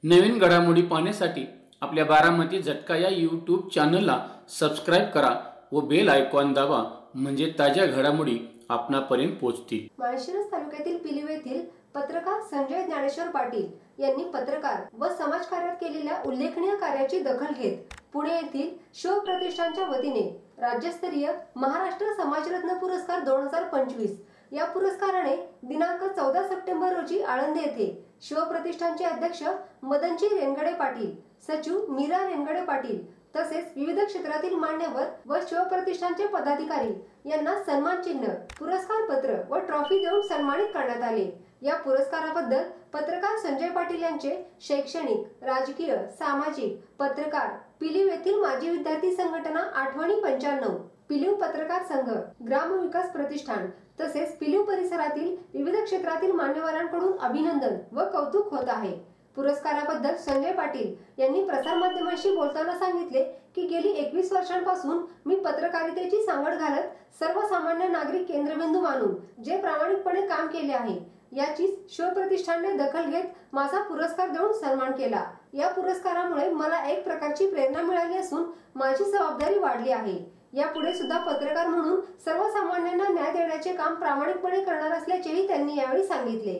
नवीन घडामोडी पाहण्यासाठी आपल्या बारामती झटका या यूट्यूब चॅनलला सबस्क्राईब करा व बेल आयकॉन दाबा, म्हणजे ताज्या घडामोडी आपणापर्यंत पोहोचतील। माळशिरस तालुक्यातील पिलीव येथील पत्रकार संजय ज्ञानेश्वर पाटील यांनी पत्रकार व समाजकार्यात केलेल्या उल्लेखनीय कार्याची दखल घेत पुणे येथील शिव प्रतिष्ठानच्या वतीने राज्यस्तरीय महाराष्ट्र समाजरत्न पुरस्कार 2025 या पुरस्काराने दिनांक 14 सप्टेंबर रोजी आळंदी येथे शिव प्रतिष्ठानचे अध्यक्ष मदनजी रेनगडे पाटील, सचिव मीरा रेनगडे पाटील तसेच विविध क्षेत्रातील मान्यवर व शिव प्रतिष्ठानचे पदाधिकारी यांना सन्मान चिन्ह, पुरस्कार पत्र व ट्रॉफी देऊन सन्मानित करण्यात आले। या पुरस्काराबद्दल पत्रकार संजय पाटील यांचे शैक्षणिक, राजकीय, सामाजिक, पत्रकार, पिलीव येथील माजी विद्यार्थी संघटना आठवणी 95, पिलीव पत्रकार संघ, ग्राम विकास प्रतिष्ठान तसेच पिलीव परिसरातील विविध क्षेत्रातील मान्यवरांकडून अभिनंदन व कौतुक होत आहे। पुरस्काराबद्दल संजय पाटील यांनी प्रसार माध्यमांशी बोलताना सांगितले की गेली 21 वर्षांपासून मी पत्रकारितेची सांगड घालत सर्वसामान्य नागरिक केंद्रबिंदू मानून जे प्रामाणिकपणे काम केले आहे, याचीच शिव प्रतिष्ठानने दखल घेत माझा पुरस्कार देऊन सन्मान केला। या पुरस्कारामुळे मला एक प्रकारची प्रेरणा मिळाली असून माझी जबाबदारी वाढली आहे। यापुढे सुद्धा पत्रकार म्हणून सर्वसामान्यांना न्याय देण्याचे काम प्रामाणिकपणे करणार असल्याचेही त्यांनी यावेळी सांगितले।